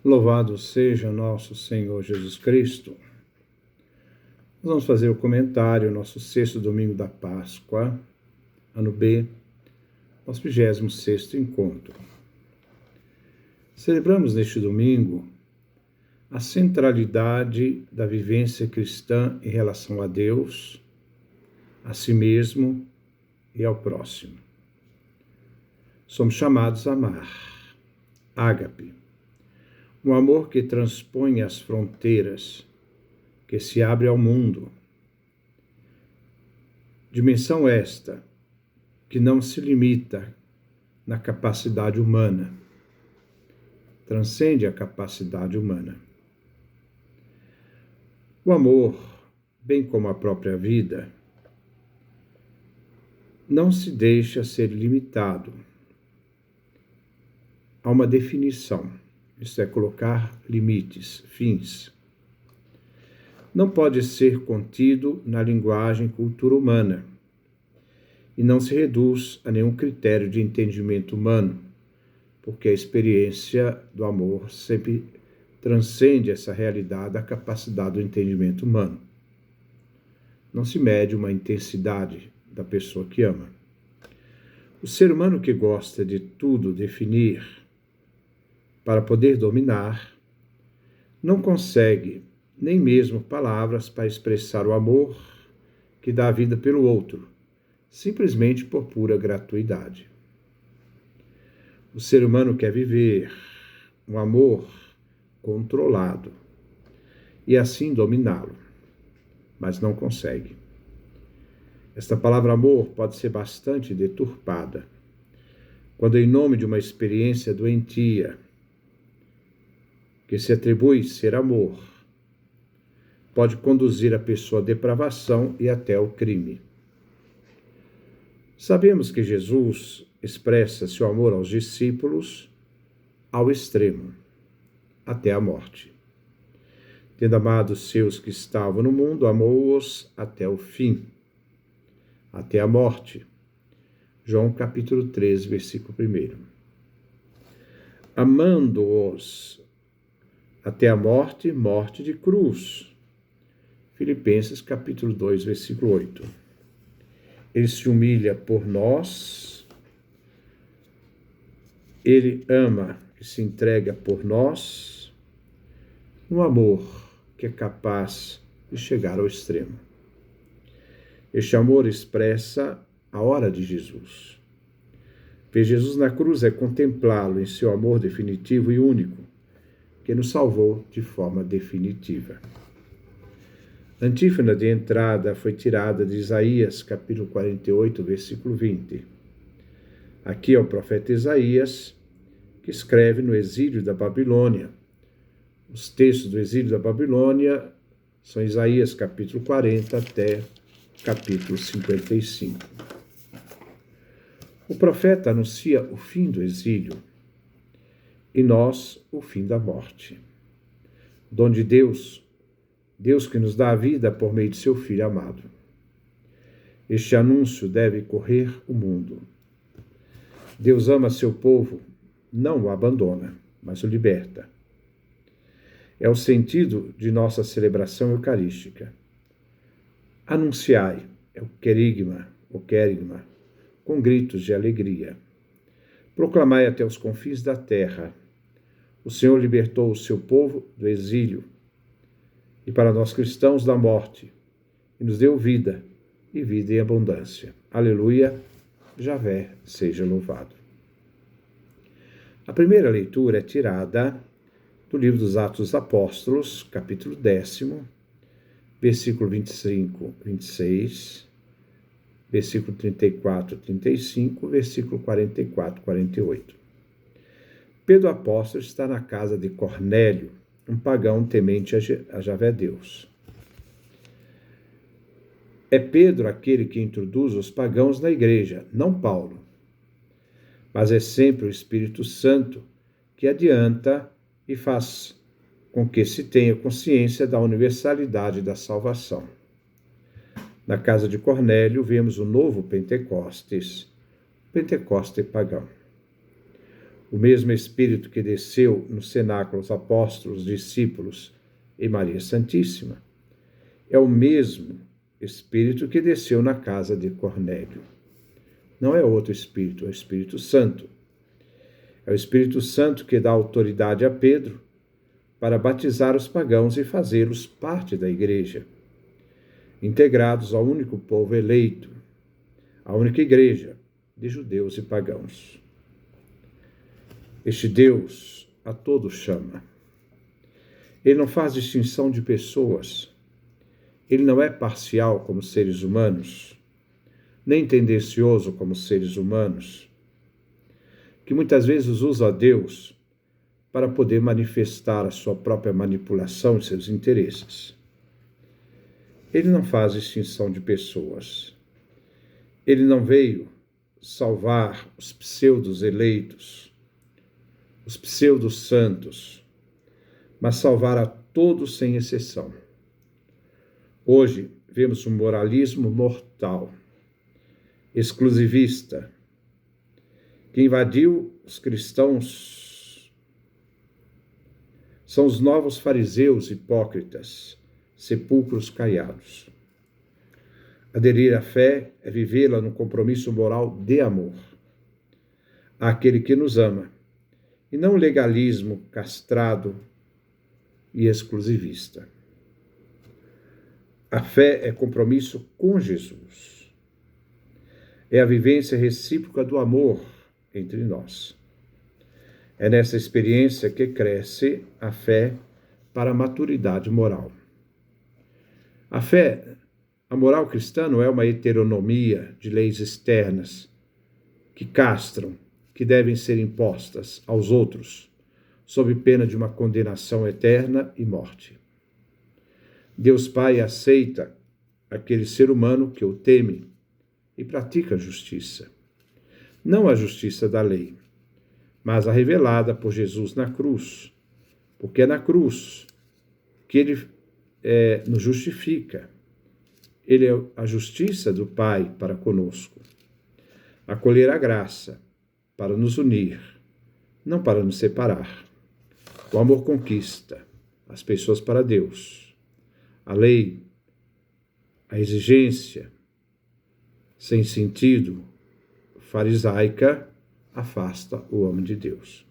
Louvado seja nosso Senhor Jesus Cristo. Nós vamos fazer o comentário, nosso sexto domingo da Páscoa, ano B, nosso 26º encontro. Celebramos neste domingo a centralidade da vivência cristã em relação a Deus, a si mesmo e ao próximo. Somos chamados a amar, ágape, um amor que transpõe as fronteiras, que se abre ao mundo. Dimensão esta que não se limita na capacidade humana, transcende a capacidade humana. O amor, bem como a própria vida, não se deixa ser limitado a uma definição, isto é, colocar limites, fins. Não pode ser contido na linguagem cultura humana e não se reduz a nenhum critério de entendimento humano, porque a experiência do amor sempre transcende essa realidade da capacidade do entendimento humano. Não se mede uma intensidade da pessoa que ama. O ser humano que gosta de tudo definir para poder dominar, não consegue nem mesmo palavras para expressar o amor que dá a vida pelo outro, simplesmente por pura gratuidade. O ser humano quer viver um amor controlado e assim dominá-lo, mas não consegue. Esta palavra amor pode ser bastante deturpada, quando em nome de uma experiência doentia, que se atribui ser amor, pode conduzir a pessoa à depravação e até ao crime. Sabemos que Jesus expressa seu amor aos discípulos ao extremo, até a morte. Tendo amado os seus que estavam no mundo, amou-os até o fim, até a morte. João capítulo 13, versículo 1. Amando-os até a morte, morte de cruz. Filipenses capítulo 2, versículo 8. Ele se humilha por nós, ele ama e se entrega por nós, um amor que é capaz de chegar ao extremo. Este amor expressa a hora de Jesus. Ver Jesus na cruz é contemplá-lo em seu amor definitivo e único, que nos salvou de forma definitiva. A antífona de entrada foi tirada de Isaías, capítulo 48, versículo 20. Aqui é o profeta Isaías, que escreve no exílio da Babilônia. Os textos do exílio da Babilônia são Isaías, capítulo 40, até capítulo 55. O profeta anuncia o fim do exílio, e nós o fim da morte. Dom de Deus, Deus que nos dá a vida por meio de seu Filho amado. Este anúncio deve correr o mundo. Deus ama seu povo, não o abandona, mas o liberta. É o sentido de nossa celebração eucarística. Anunciai, é o querigma, com gritos de alegria. Proclamai até os confins da terra. O Senhor libertou o seu povo do exílio e para nós cristãos da morte, e nos deu vida, e vida em abundância. Aleluia, Javé seja louvado. A primeira leitura é tirada do livro dos Atos dos Apóstolos, capítulo 10, versículo 25, 26, versículo 34, 35, versículo 44, 48. Pedro apóstolo está na casa de Cornélio, um pagão temente a Javé Deus. É Pedro aquele que introduz os pagãos na igreja, não Paulo. Mas é sempre o Espírito Santo que adianta e faz com que se tenha consciência da universalidade da salvação. Na casa de Cornélio vemos o novo Pentecostes, Pentecoste pagão. O mesmo Espírito que desceu no cenáculo aos apóstolos, discípulos e Maria Santíssima, é o mesmo Espírito que desceu na casa de Cornélio. Não é outro Espírito, é o Espírito Santo. É o Espírito Santo que dá autoridade a Pedro para batizar os pagãos e fazê-los parte da igreja, integrados ao único povo eleito, à única igreja de judeus e pagãos. Este Deus a todos chama. Ele não faz distinção de pessoas. Ele não é parcial como seres humanos, nem tendencioso como seres humanos, que muitas vezes usa a Deus para poder manifestar a sua própria manipulação e seus interesses. Ele não faz distinção de pessoas. Ele não veio salvar os pseudos eleitos, os pseudos santos, mas salvar a todos sem exceção. Hoje vemos um moralismo mortal, exclusivista, que invadiu os cristãos. São os novos fariseus hipócritas, sepulcros caiados. Aderir à fé é vivê-la no compromisso moral de amor àquele que nos ama, e não legalismo castrado e exclusivista. A fé é compromisso com Jesus. É a vivência recíproca do amor entre nós. É nessa experiência que cresce a fé para a maturidade moral. A moral cristã não é uma heteronomia de leis externas que castram, que devem ser impostas aos outros, sob pena de uma condenação eterna e morte. Deus Pai aceita aquele ser humano que o teme e pratica a justiça. Não a justiça da lei, mas a revelada por Jesus na cruz, porque é na cruz que ele nos justifica. Ele é a justiça do Pai para conosco. Acolher a graça para nos unir, não para nos separar. O amor conquista as pessoas para Deus. A lei, a exigência sem sentido, farisaica, afasta o homem de Deus.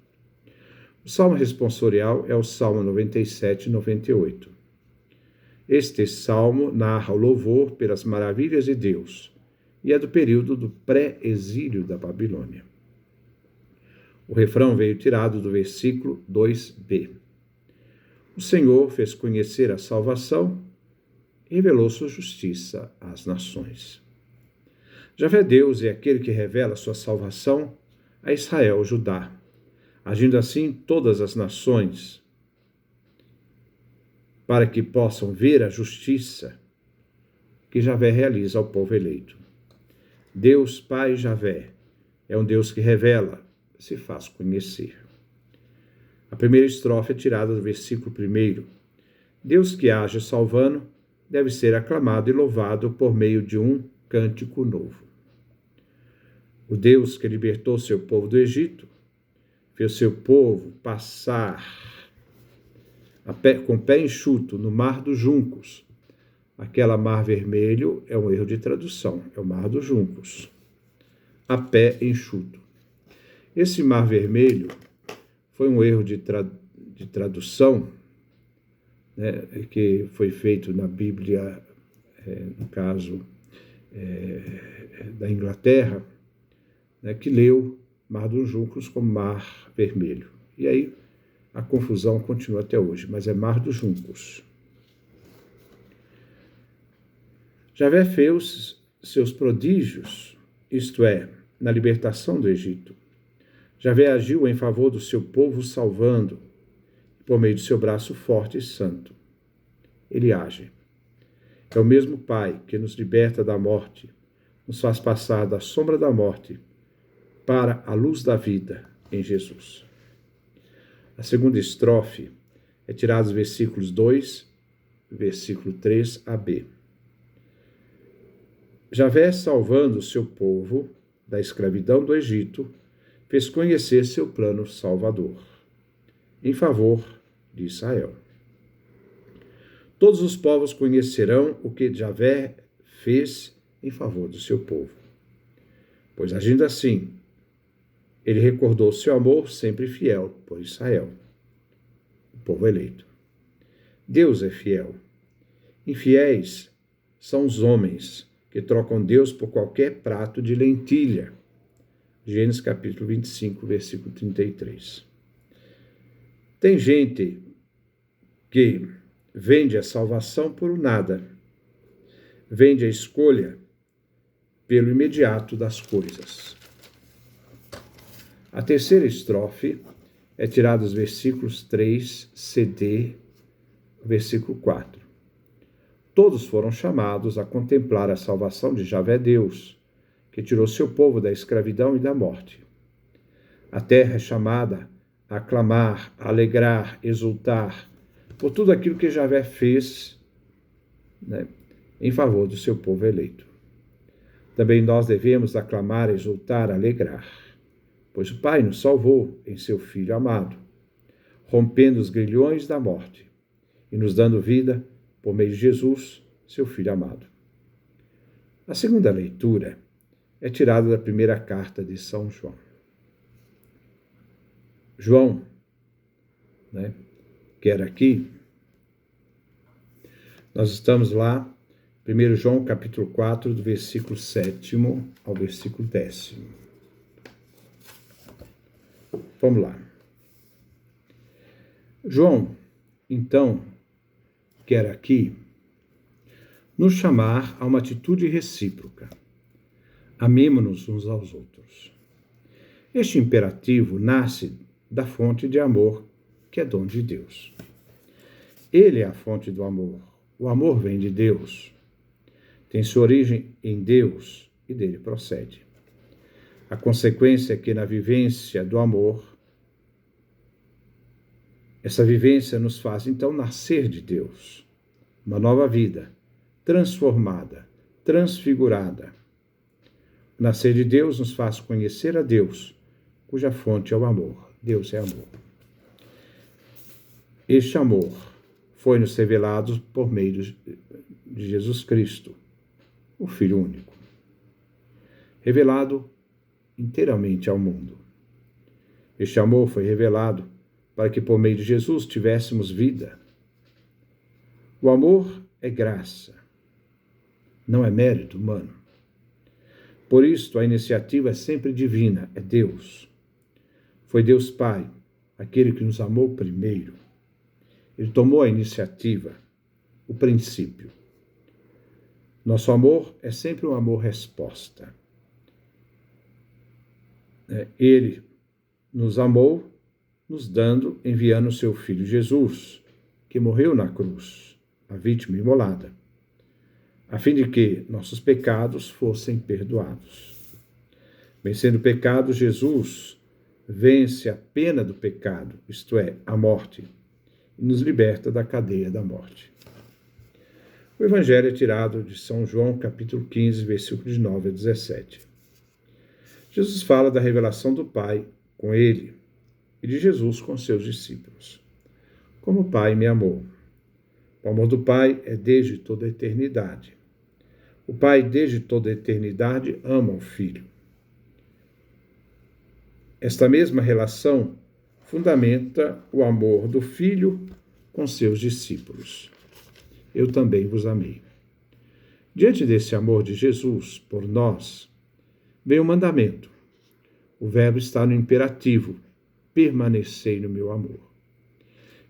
O salmo responsorial é o Salmo 97 e 98. Este salmo narra o louvor pelas maravilhas de Deus e é do período do pré-exílio da Babilônia. O refrão veio tirado do versículo 2b. O Senhor fez conhecer a salvação e revelou sua justiça às nações. Javé Deus é aquele que revela sua salvação a Israel, Judá, agindo assim todas as nações, para que possam ver a justiça que Javé realiza ao povo eleito. Deus Pai Javé é um Deus que revela, se faz conhecer. A primeira estrofe é tirada do versículo 1. Deus que age salvando deve ser aclamado e louvado por meio de um cântico novo. O Deus que libertou seu povo do Egito fez seu povo passar com o pé enxuto no mar dos juncos. Aquela mar vermelho é um erro de tradução, é o mar dos juncos. A pé enxuto. Esse mar vermelho foi um erro de tradução, né, que foi feito na Bíblia, no caso da Inglaterra, né, que leu Mar dos Juncos como Mar Vermelho. E aí a confusão continua até hoje, mas é Mar dos Juncos. Javé fez seus prodígios, isto é, na libertação do Egito. Javé agiu em favor do seu povo, salvando, por meio de seu braço forte e santo. Ele age. É o mesmo Pai que nos liberta da morte, nos faz passar da sombra da morte para a luz da vida em Jesus. A segunda estrofe é tirada dos versículos 2, versículo 3 a b. Javé, salvando o seu povo da escravidão do Egito, fez conhecer seu plano salvador, em favor de Israel. Todos os povos conhecerão o que Javé fez em favor do seu povo. Pois agindo assim, ele recordou seu amor sempre fiel por Israel, o povo eleito. Deus é fiel. Infiéis são os homens que trocam Deus por qualquer prato de lentilha. Gênesis capítulo 25, versículo 33. Tem gente que vende a salvação por nada, vende a escolha pelo imediato das coisas. A terceira estrofe é tirada dos versículos 3, CD, versículo 4. Todos foram chamados a contemplar a salvação de Javé Deus, que tirou seu povo da escravidão e da morte. A terra é chamada a aclamar, a alegrar, exultar por tudo aquilo que Javé fez, em favor do seu povo eleito. Também nós devemos aclamar, exultar, alegrar, pois o Pai nos salvou em seu Filho amado, rompendo os grilhões da morte e nos dando vida por meio de Jesus, seu Filho amado. A segunda leitura é tirada da primeira carta de São João. João, que era aqui, nós estamos lá, 1 João capítulo 4, do versículo 7º ao versículo 10º. Vamos lá. João, então, quer aqui nos chamar a uma atitude recíproca. Amemo-nos uns aos outros. Este imperativo nasce da fonte de amor, que é dom de Deus. Ele é a fonte do amor. O amor vem de Deus. Tem sua origem em Deus e dele procede. A consequência é que na vivência do amor, essa vivência nos faz então nascer de Deus. Uma nova vida, transformada, transfigurada. O nascer de Deus nos faz conhecer a Deus, cuja fonte é o amor. Deus é amor. Este amor foi-nos revelado por meio de Jesus Cristo, o Filho único, revelado inteiramente ao mundo. Este amor foi revelado para que por meio de Jesus tivéssemos vida. O amor é graça, não é mérito humano. Por isso, a iniciativa é sempre divina, é Deus. Foi Deus Pai, aquele que nos amou primeiro. Ele tomou a iniciativa, o princípio. Nosso amor é sempre um amor-resposta. Ele nos amou, nos dando, enviando o seu Filho Jesus, que morreu na cruz, a vítima imolada, a fim de que nossos pecados fossem perdoados. Vencendo o pecado, Jesus vence a pena do pecado, isto é, a morte, e nos liberta da cadeia da morte. O Evangelho é tirado de São João, capítulo 15, versículos de 9 a 17. Jesus fala da revelação do Pai com ele e de Jesus com seus discípulos. Como o Pai me amou. O amor do Pai é desde toda a eternidade. O Pai, desde toda a eternidade, ama o Filho. Esta mesma relação fundamenta o amor do Filho com seus discípulos. Eu também vos amei. Diante desse amor de Jesus por nós, vem o mandamento. O verbo está no imperativo, permanecei no meu amor.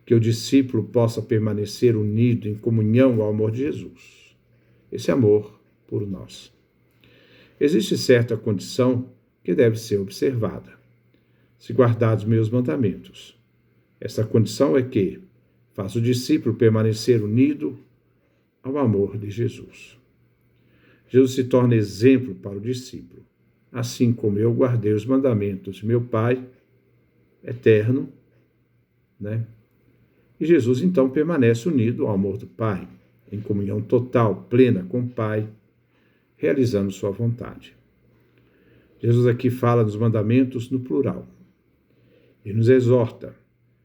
Que o discípulo possa permanecer unido em comunhão ao amor de Jesus. Esse amor por nós. Existe certa condição que deve ser observada. Se guardar os meus mandamentos. Essa condição é que faz o discípulo permanecer unido ao amor de Jesus. Jesus se torna exemplo para o discípulo, assim como eu guardei os mandamentos de meu Pai eterno, E Jesus então permanece unido ao amor do Pai, em comunhão total, plena com o Pai, realizando sua vontade. Jesus aqui fala dos mandamentos no plural. E nos exorta,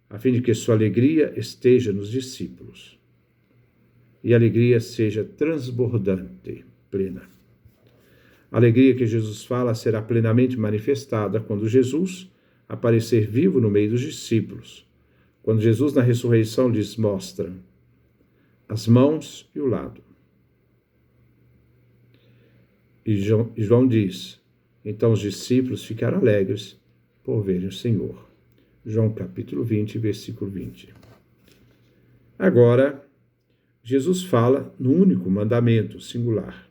a fim de que sua alegria esteja nos discípulos. E a alegria seja transbordante, plena. A alegria que Jesus fala será plenamente manifestada quando Jesus aparecer vivo no meio dos discípulos. Quando Jesus, na ressurreição, lhes mostra as mãos e o lado. E João diz, então os discípulos ficaram alegres por verem o Senhor. João capítulo 20, versículo 20. Agora, Jesus fala no único mandamento singular.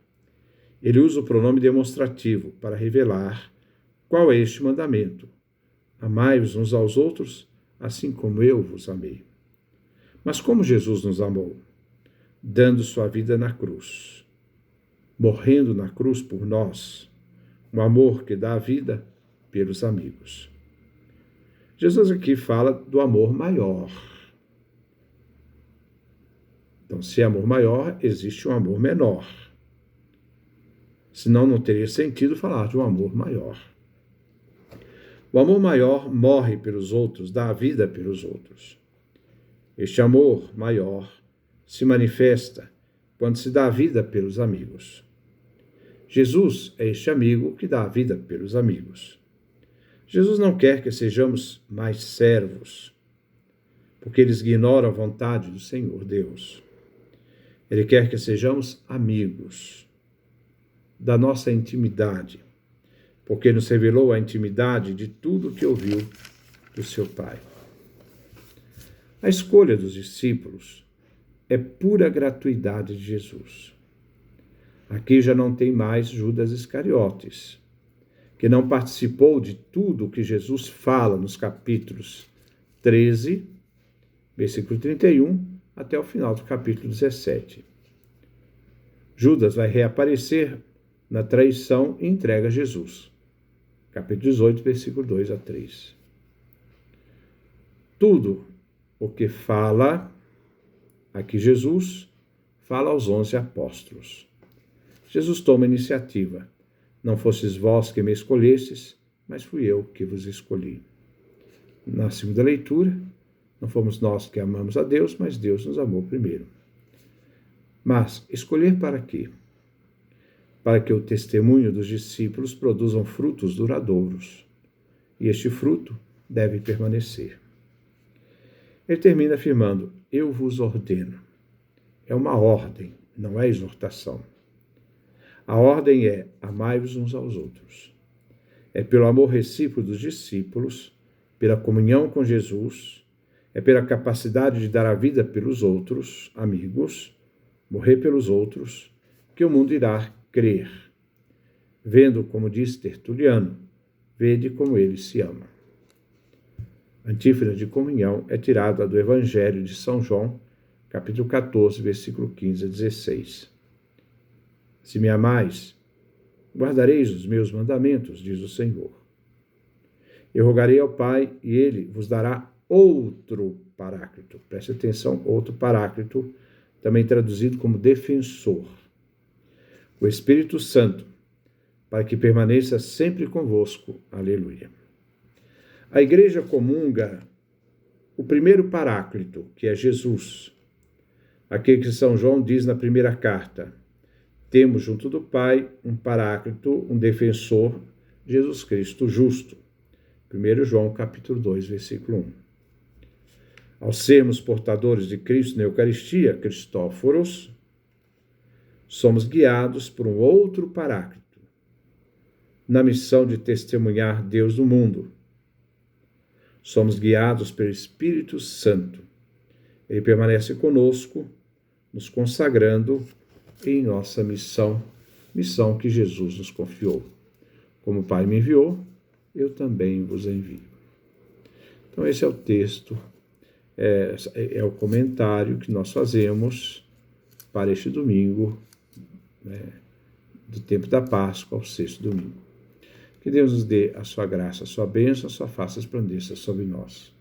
Ele usa o pronome demonstrativo para revelar qual é este mandamento. Amai-vos uns aos outros, assim como eu vos amei. Mas como Jesus nos amou? Dando sua vida na cruz, morrendo na cruz por nós, um amor que dá a vida pelos amigos. Jesus aqui fala do amor maior. Então, se é amor maior, existe um amor menor. Senão, não teria sentido falar de um amor maior. O amor maior morre pelos outros, dá a vida pelos outros. Este amor maior se manifesta quando se dá a vida pelos amigos. Jesus é este amigo que dá a vida pelos amigos. Jesus não quer que sejamos mais servos, porque eles ignoram a vontade do Senhor Deus. Ele quer que sejamos amigos da nossa intimidade, porque nos revelou a intimidade de tudo que ouviu do seu Pai. A escolha dos discípulos é pura gratuidade de Jesus. Aqui já não tem mais Judas Iscariotes, que não participou de tudo o que Jesus fala nos capítulos 13, versículo 31, até o final do capítulo 17. Judas vai reaparecer na traição e entrega a Jesus. Capítulo 18, versículo 2 a 3. Tudo o que fala aqui Jesus, fala aos 11 apóstolos. Jesus toma a iniciativa. Não fostes vós que me escolhestes, mas fui eu que vos escolhi. Na segunda leitura, não fomos nós que amamos a Deus, mas Deus nos amou primeiro. Mas escolher para quê? Para que o testemunho dos discípulos produzam frutos duradouros. E este fruto deve permanecer. Ele termina afirmando, eu vos ordeno. É uma ordem, não é exortação. A ordem é, amai-vos uns aos outros. É pelo amor recíproco dos discípulos, pela comunhão com Jesus, é pela capacidade de dar a vida pelos outros, amigos, morrer pelos outros, que o mundo irá crer. Vendo, como diz Tertuliano, vede como ele se ama. A antífona de comunhão é tirada do Evangelho de São João, capítulo 14, versículo 15 a 16. Se me amais, guardareis os meus mandamentos, diz o Senhor. Eu rogarei ao Pai e ele vos dará outro paráclito. Preste atenção, outro paráclito, também traduzido como defensor. O Espírito Santo, para que permaneça sempre convosco. Aleluia. A igreja comunga o primeiro paráclito, que é Jesus. Aquele que São João diz na primeira carta. Temos junto do Pai um paráclito, um defensor, Jesus Cristo justo. 1 João capítulo 2, versículo 1. Ao sermos portadores de Cristo na Eucaristia, Cristóforos, somos guiados por um outro paráclito, na missão de testemunhar Deus no mundo. Somos guiados pelo Espírito Santo. Ele permanece conosco, nos consagrando em nossa missão que Jesus nos confiou. Como o Pai me enviou, eu também vos envio. Então esse é o texto, é o comentário que nós fazemos para este domingo, do tempo da Páscoa ao sexto domingo. Que Deus nos dê a sua graça, a sua bênção, a sua face resplandeça sobre nós.